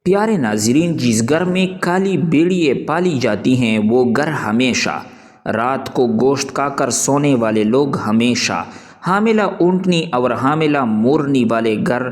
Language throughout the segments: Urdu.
پیارے ناظرین، جس گھر میں کالی بھیڑیے پالی جاتی ہیں وہ گھر ہمیشہ، رات کو گوشت کھا کر سونے والے لوگ ہمیشہ، حاملہ اونٹنی اور حاملہ مورنی والے گھر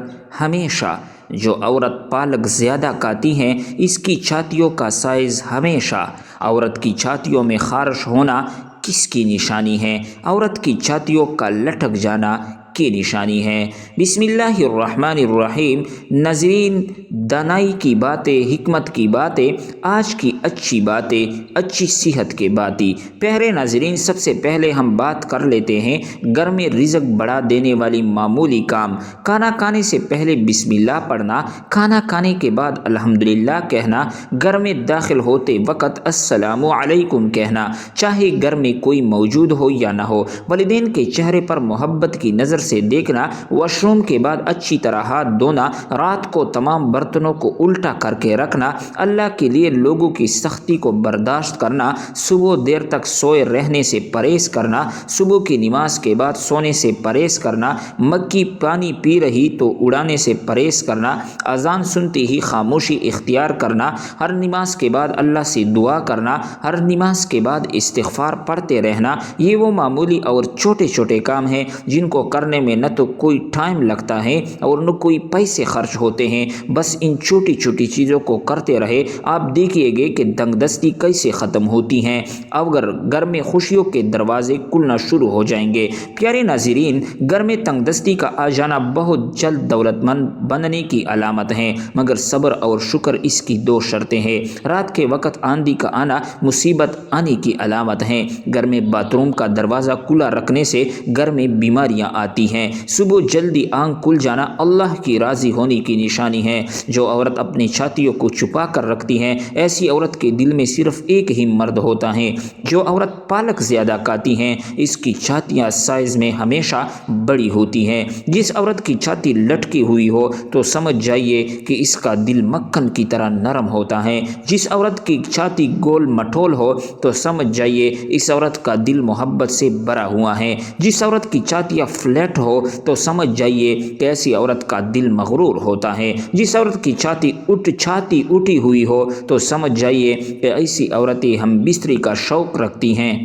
ہمیشہ، جو عورت پالک زیادہ کھاتی ہیں اس کی چھاتیوں کا سائز ہمیشہ، عورت کی چھاتیوں میں خارش ہونا کس کی نشانی ہے؟ عورت کی چھاتیوں کا لٹک جانا کی نشانی ہے۔ بسم اللہ الرحمن الرحیم۔ ناظرین، دانائی کی باتیں، حکمت کی باتیں، آج کی اچھی باتیں، اچھی صحت کی باتیں۔ پیارے ناظرین، سب سے پہلے ہم بات کر لیتے ہیں گھر میں رزق بڑھا دینے والی معمولی کام۔ کھانا کھانے سے پہلے بسم اللہ پڑھنا، کھانا کھانے کے بعد الحمدللہ کہنا، گھر میں داخل ہوتے وقت السلام علیکم کہنا، چاہے گھر میں کوئی موجود ہو یا نہ ہو، والدین کے چہرے پر محبت کی نظر سے دیکھنا، واش روم کے بعد اچھی طرح ہاتھ دھونا، رات کو تمام برتنوں کو الٹا کر کے رکھنا، اللہ کے لیے لوگوں کی سختی کو برداشت کرنا، صبح دیر تک سوئے رہنے سے پرہیز کرنا، صبح کی نماز کے بعد سونے سے پرہیز کرنا، مکھی پانی پی رہی تو اڑانے سے پرہیز کرنا، اذان سنتے ہی خاموشی اختیار کرنا، ہر نماز کے بعد اللہ سے دعا کرنا، ہر نماز کے بعد استغفار پڑھتے رہنا۔ یہ وہ معمولی اور چھوٹے چھوٹے کام ہیں جن کو کرنے میں نہ تو کوئی ٹائم لگتا ہے اور نہ کوئی پیسے خرچ ہوتے ہیں۔ بس ان چھوٹی چھوٹی چیزوں کو کرتے رہے، آپ دیکھیے گے کہ تنگ دستی کیسے ختم ہوتی ہیں، اگر گھر میں خوشیوں کے دروازے کھلنا شروع ہو جائیں گے۔ پیارے ناظرین، گھر میں تنگ دستی کا آ جانا بہت جلد دولت مند بننے کی علامت ہے، مگر صبر اور شکر اس کی دو شرطیں ہیں۔ رات کے وقت آندھی کا آنا مصیبت آنے کی علامت ہے۔ گھر میں باتھ روم کا دروازہ کھلا رکھنے سے گھر میں بیماریاں آتی ہیں۔ صبح جلدی آنکھ کھل جانا اللہ کی راضی ہونے کی نشانی ہے۔ جو عورت اپنی چھاتیوں کو چھپا کر رکھتی ہے، ایسی عورت کے دل میں صرف ایک ہی مرد ہوتا ہے۔ جو عورت پالک زیادہ کھاتی ہے اس کی چھاتیاں سائز میں ہمیشہ بڑی ہوتی ہیں۔ جس عورت کی چھاتی لٹکی ہوئی ہو تو سمجھ جائیے کہ اس کا دل مکھن کی طرح نرم ہوتا ہے۔ جس عورت کی چھاتی گول مٹول ہو تو سمجھ جائیے اس عورت کا دل محبت سے بھرا ہوا ہے۔ جس عورت کی چھاتیاں فلیٹ ہو تو سمجھ جائیے کہ ایسی عورت کا دل مغرور ہوتا ہے۔ جس عورت کی چھاتی اٹھی ہوئی ہو تو سمجھ جائیے کہ ایسی عورتیں ہم بستری کا شوق رکھتی ہیں۔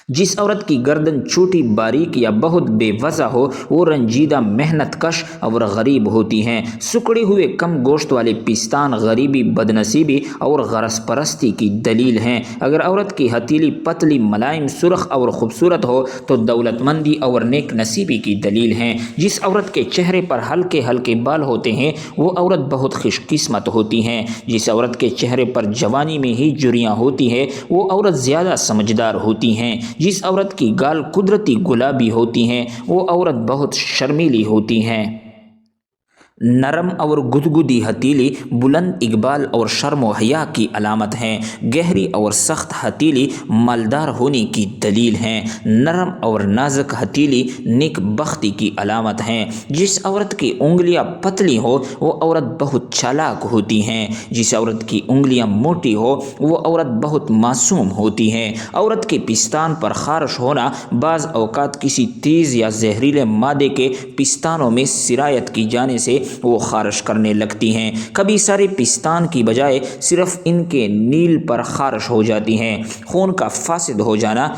جس عورت کی گردن چھوٹی، باریک یا بہت بے وجہ ہو وہ رنجیدہ، محنت کش اور غریب ہوتی ہیں۔ سکڑے ہوئے کم گوشت والے پستان غریبی، بدنصیبی اور غرض پرستی کی دلیل ہیں۔ اگر عورت کی ہتھیلی پتلی، ملائم، سرخ اور خوبصورت ہو تو دولت مندی اور نیک نصیبی کی دلیل ہیں۔ جس عورت کے چہرے پر ہلکے ہلکے بال ہوتے ہیں وہ عورت بہت خوش قسمت ہوتی ہے۔ جس عورت کے چہرے پر جوانی میں ہی جھریاں ہوتی ہیں وہ عورت زیادہ سمجھدار ہوتی ہیں۔ جس عورت کی گال قدرتی گلابی ہوتی ہیں وہ عورت بہت شرمیلی ہوتی ہیں۔ نرم اور گدگدی ہتھیلی بلند اقبال اور شرم و حیا کی علامت ہے۔ گہری اور سخت ہتھیلی مالدار ہونے کی دلیل ہے۔ نرم اور نازک ہتھیلی نیک بختی کی علامت ہے۔ جس عورت کی انگلیاں پتلی ہو وہ عورت بہت چالاک ہوتی ہے۔ جس عورت کی انگلیاں موٹی ہو وہ عورت بہت معصوم ہوتی ہے۔ عورت کے پستان پر خارش ہونا بعض اوقات کسی تیز یا زہریلے مادے کے پستانوں میں سرایت کی جانے سے وہ خارش کرنے لگتی ہیں۔ کبھی سارے پستان کی بجائے صرف ان کے نیل پر خارش ہو جاتی ہے۔ خون کا فاسد ہو جانا،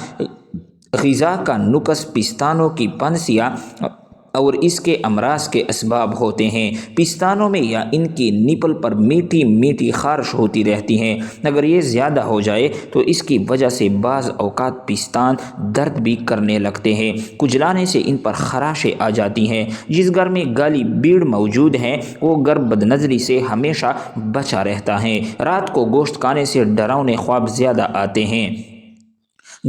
غذا کا نقص پستانوں کی پنسیاں اور اس کے امراض کے اسباب ہوتے ہیں۔ پستانوں میں یا ان کی نپل پر میٹھی میٹھی خارش ہوتی رہتی ہے۔ اگر یہ زیادہ ہو جائے تو اس کی وجہ سے بعض اوقات پستان درد بھی کرنے لگتے ہیں۔ کھجلانے سے ان پر خراشیں آ جاتی ہیں۔ جس گھر میں گالی بھیڑ موجود ہیں وہ گھر بد نظری سے ہمیشہ بچا رہتا ہے۔ رات کو گوشت کھانے سے ڈراؤنے خواب زیادہ آتے ہیں۔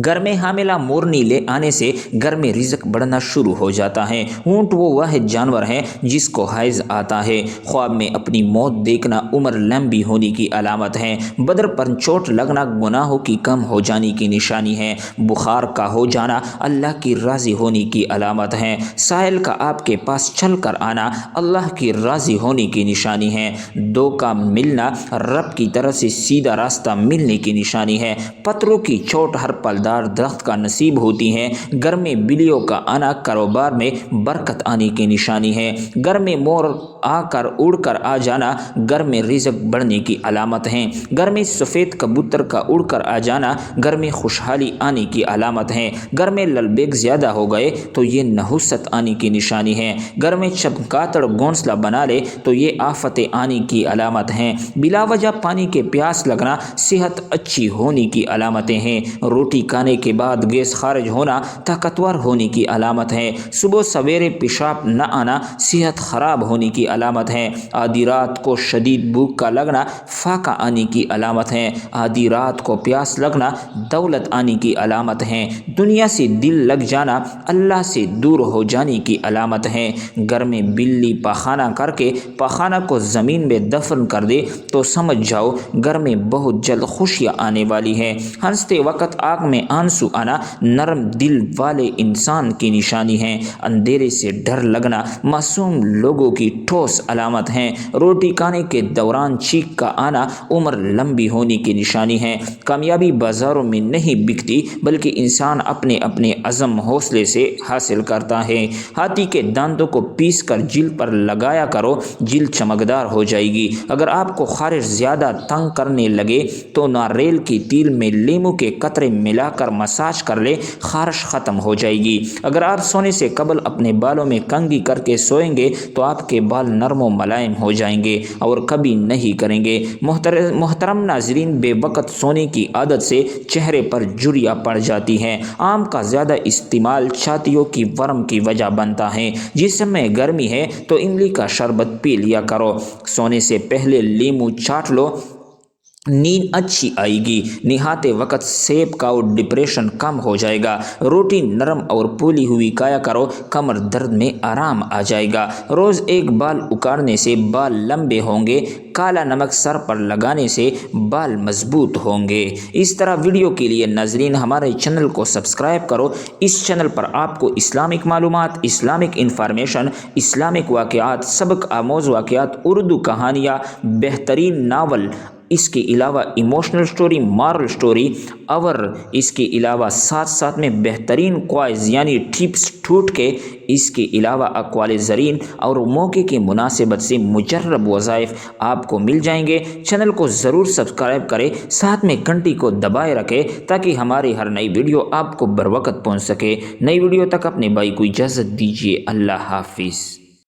گھر میں حاملہ مورنی لے آنے سے گھر میں رزق بڑھنا شروع ہو جاتا ہے۔ اونٹ وہ واحد جانور ہے جس کو حیض آتا ہے۔ خواب میں اپنی موت دیکھنا عمر لمبی ہونے کی علامت ہے۔ بدن پر چوٹ لگنا گناہوں کی کم ہو جانے کی نشانی ہے۔ بخار کا ہو جانا اللہ کی راضی ہونے کی علامت ہے۔ سائل کا آپ کے پاس چل کر آنا اللہ کی راضی ہونے کی نشانی ہے۔ دو کا ملنا رب کی طرف سے سیدھا راستہ ملنے کی نشانی ہے۔ پتھروں کی چوٹ ہر پل پھلدار درخت کا نصیب ہوتی ہیں۔ گھر میں بلیوں کا آنا کاروبار میں برکت آنے کی نشانی ہے۔ گھر میں مور آ کر اڑ کر آ جانا گھر میں رزق بڑھنے کی علامت ہے۔ گھر میں سفید کبوتر کا اڑ کر آ جانا گھر میں خوشحالی آنے کی علامت ہے۔ گھر میں لل بیگ زیادہ ہو گئے تو یہ نحوست آنے کی نشانی ہے۔ گھر میں چمگادڑ گھونسلہ بنا لے تو یہ آفتیں آنے کی علامت ہیں۔ بلا وجہ پانی کے پیاس لگنا صحت اچھی ہونے کی علامتیں ہیں۔ روٹی کھانے کے بعد گیس خارج ہونا طاقتور ہونے کی علامت ہے۔ صبح سویرے پیشاب نہ آنا صحت خراب ہونے کی علامت ہے۔ آدھی رات کو شدید بھوک کا لگنا فاقہ آنے کی علامت ہے۔ آدھی رات کو پیاس لگنا دولت آنے کی علامت ہے۔ دنیا سے دل لگ جانا اللہ سے دور ہو جانے کی علامت ہے۔ گھر میں بلی پاخانہ کر کے پاخانہ کو زمین میں دفن کر دے تو سمجھ جاؤ گھر میں بہت جلد خوشیاں آنے والی ہے۔ ہنستے وقت آنکھ میں آنسو آنا نرم دل والے انسان کی نشانی ہے۔ اندھیرے سے ڈر لگنا معصوم لوگوں کی ٹھوس علامت ہے۔ روٹی کھانے کے دوران چیخ کا آنا عمر لمبی ہونے کی نشانی ہے۔ کامیابی بازاروں میں نہیں بکتی بلکہ انسان اپنے اپنے عزم حوصلے سے حاصل کرتا ہے۔ ہاتھی کے دانتوں کو پیس کر جلد پر لگایا کرو، جلد چمکدار ہو جائے گی۔ اگر آپ کو خارش زیادہ تنگ کرنے لگے تو ناریل کی تیل میں لیمو کے قطرے ملا کر مساج کر لے، خارش ختم ہو جائے گی۔ اگر آپ سونے سے قبل اپنے بالوں میں کنگھی کر کے سوئیں گے تو آپ کے بال نرم و ملائم ہو جائیں گے اور کبھی نہیں کریں گے۔ محترم ناظرین، بے وقت سونے کی عادت سے چہرے پر جھریاں پڑ جاتی ہیں۔ آم کا زیادہ استعمال چھاتیوں کی ورم کی وجہ بنتا ہے۔ جسم میں گرمی ہے تو املی کا شربت پی لیا کرو۔ سونے سے پہلے لیمو چاٹ لو، نیند اچھی آئے گی۔ نہاتے وقت سیب کھاؤ، ڈپریشن کم ہو جائے گا۔ روٹی نرم اور پھولی ہوئی کھایا کرو، کمر درد میں آرام آ جائے گا۔ روز ایک بال اکاڑنے سے بال لمبے ہوں گے، کالا نمک سر پر لگانے سے بال مضبوط ہوں گے۔ اس طرح ویڈیو کے لیے ناظرین ہمارے چینل کو سبسکرائب کرو۔ اس چینل پر آپ کو اسلامک معلومات، اسلامک انفارمیشن، اسلامک واقعات، سبق آموز واقعات، اردو کہانیاں، بہترین ناول، اس کے علاوہ ایموشنل سٹوری، مارل سٹوری اور اس کے علاوہ ساتھ میں بہترین کوائز یعنی ٹپس ٹوٹ کے، اس کے علاوہ اقوال زرین اور موقع کی مناسبت سے مجرب وظائف آپ کو مل جائیں گے۔ چینل کو ضرور سبسکرائب کریں، ساتھ میں گھنٹی کو دبائے رکھیں تاکہ ہماری ہر نئی ویڈیو آپ کو بروقت پہنچ سکے۔ نئی ویڈیو تک اپنے بھائی کو اجازت دیجیے۔ اللہ حافظ۔